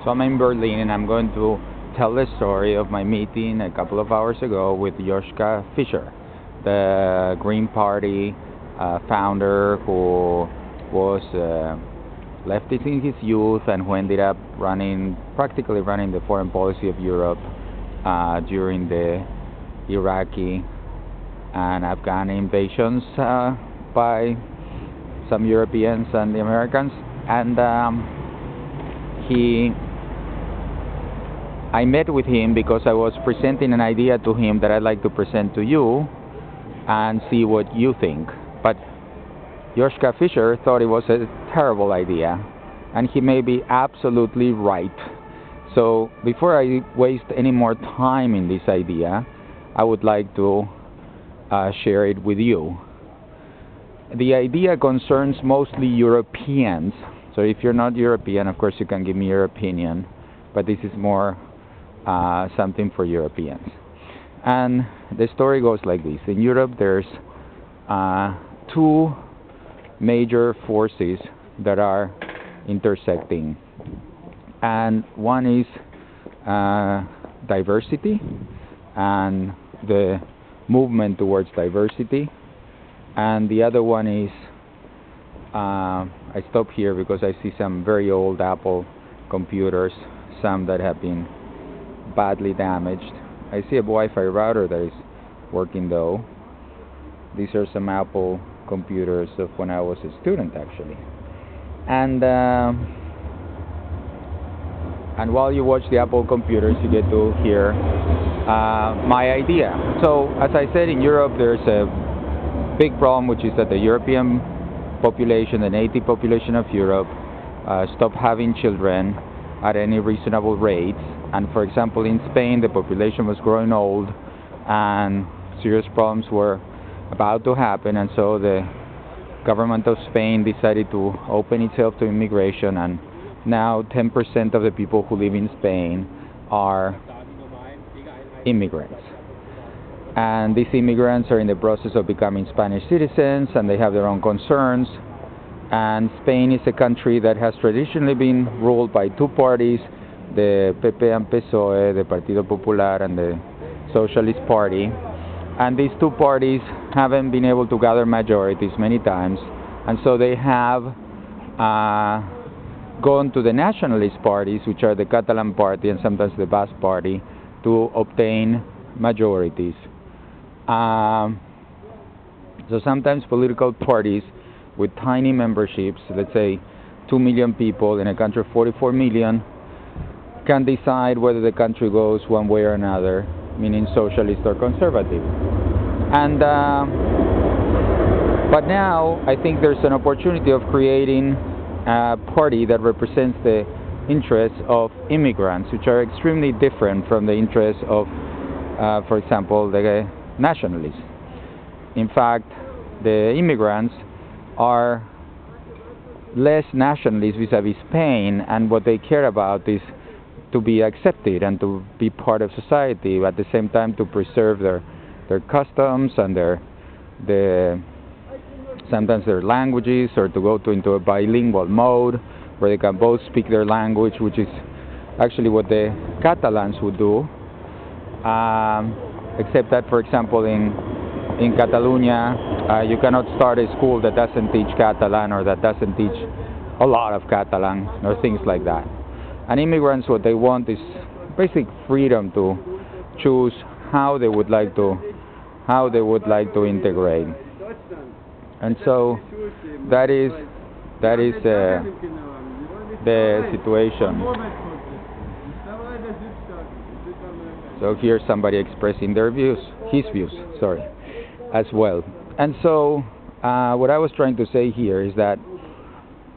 So I'm in Berlin and I'm going to tell the story of my meeting a couple of hours ago with Joschka Fischer, the Green Party founder who was leftist in his youth and who ended up practically running the foreign policy of Europe during the Iraqi and Afghan invasions by some Europeans and the Americans. And I met with him because I was presenting an idea to him that I'd like to present to you and see what you think. But Joschka Fischer thought it was a terrible idea, and he may be absolutely right. So before I waste any more time in this idea, I would like to share it with you. The idea concerns mostly Europeans. So if you're not European, of course you can give me your opinion, but this is more something for Europeans. And the story goes like this. In Europe there's two major forces that are intersecting. And one is diversity and the movement towards diversity. And the other one is, I stop here because I see some very old Apple computers, some that have been badly damaged. I see a Wi-Fi router that is working though. These are some Apple computers of when I was a student actually. And while you watch the Apple computers you get to hear my idea. So as I said, in Europe there's a big problem, which is that the European population, the native population of Europe, stopped having children at any reasonable rates. And for example, in Spain, the population was growing old, and serious problems were about to happen. And so the government of Spain decided to open itself to immigration, and now 10% of the people who live in Spain are immigrants. And these immigrants are in the process of becoming Spanish citizens, and they have their own concerns. And Spain is a country that has traditionally been ruled by two parties, the PP and PSOE, the Partido Popular and the Socialist Party. And these two parties haven't been able to gather majorities many times, and so they have gone to the nationalist parties, which are the Catalan Party and sometimes the Basque Party, to obtain majorities. So sometimes political parties with tiny memberships, let's say 2 million people in a country of 44 million, can decide whether the country goes one way or another, meaning socialist or conservative. And but now I think there's an opportunity of creating a party that represents the interests of immigrants, which are extremely different from the interests of, for example, the nationalists. In fact, the immigrants are less nationalist vis-a-vis Spain, and what they care about is to be accepted and to be part of society, but at the same time to preserve their customs and sometimes their languages, or to go into a bilingual mode where they can both speak their language, which is actually what the Catalans would do. Except that, for example, in Catalonia, you cannot start a school that doesn't teach Catalan or that doesn't teach a lot of Catalan or things like that. And immigrants, what they want is basic freedom to choose how they would like to integrate. And so that is the situation. So here's somebody expressing his views, as well. And so what I was trying to say here is that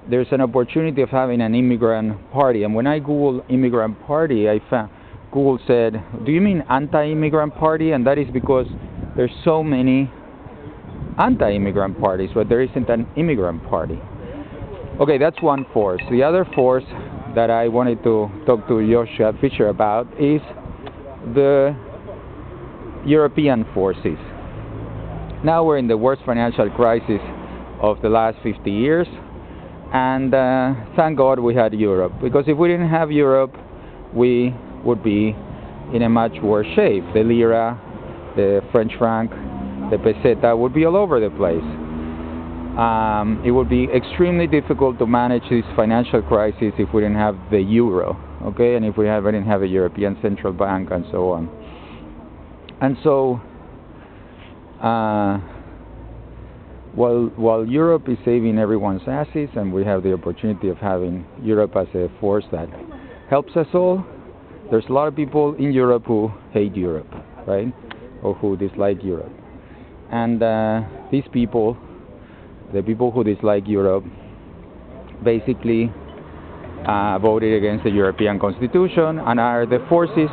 there's an opportunity of having an immigrant party. And when I Googled immigrant party, I found Google said, "Do you mean anti-immigrant party?" And that is because there's so many anti-immigrant parties, but there isn't an immigrant party. Okay, that's one force. The other force that I wanted to talk to Joschka Fischer about is the European forces. Now we're in the worst financial crisis of the last 50 years, And thank God we had Europe, because if we didn't have Europe, we would be in a much worse shape. The lira, the French franc, the peseta would be all over the place. It would be extremely difficult to manage this financial crisis if we didn't have the euro, okay, and if we didn't have a European Central Bank and so on. And so, while Europe is saving everyone's asses, and we have the opportunity of having Europe as a force that helps us all, there's a lot of people in Europe who hate Europe, right, or who dislike Europe. And these people, the people who dislike Europe, basically voted against the European Constitution and are the forces,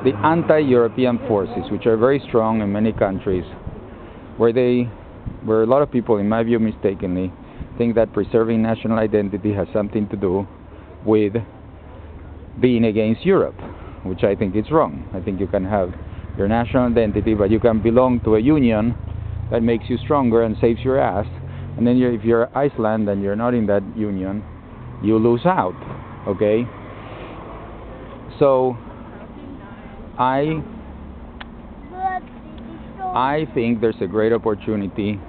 the anti-European forces, which are very strong in many countries, where a lot of people, in my view mistakenly, think that preserving national identity has something to do with being against Europe, which I think is wrong. I think you can have your national identity, but you can belong to a union that makes you stronger and saves your ass. And then if you're Iceland and you're not in that union, you lose out, okay? So I think there's a great opportunity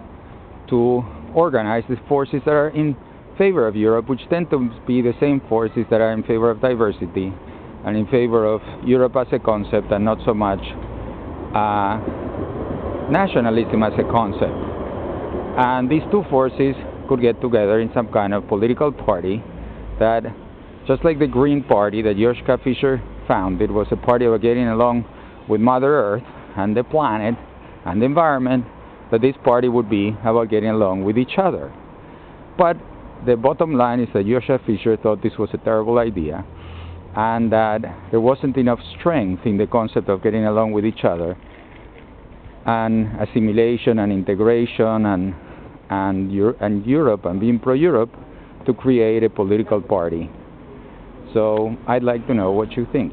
to organize the forces that are in favor of Europe, which tend to be the same forces that are in favor of diversity and in favor of Europe as a concept, and not so much nationalism as a concept. And these two forces could get together in some kind of political party that, just like the Green Party that Joschka Fischer founded, was a party of getting along with Mother Earth and the planet and the environment, that this party would be about getting along with each other. But the bottom line is that Joschka Fischer thought this was a terrible idea, and that there wasn't enough strength in the concept of getting along with each other, and assimilation and integration and Europe and being pro-Europe, to create a political party. So I'd like to know what you think.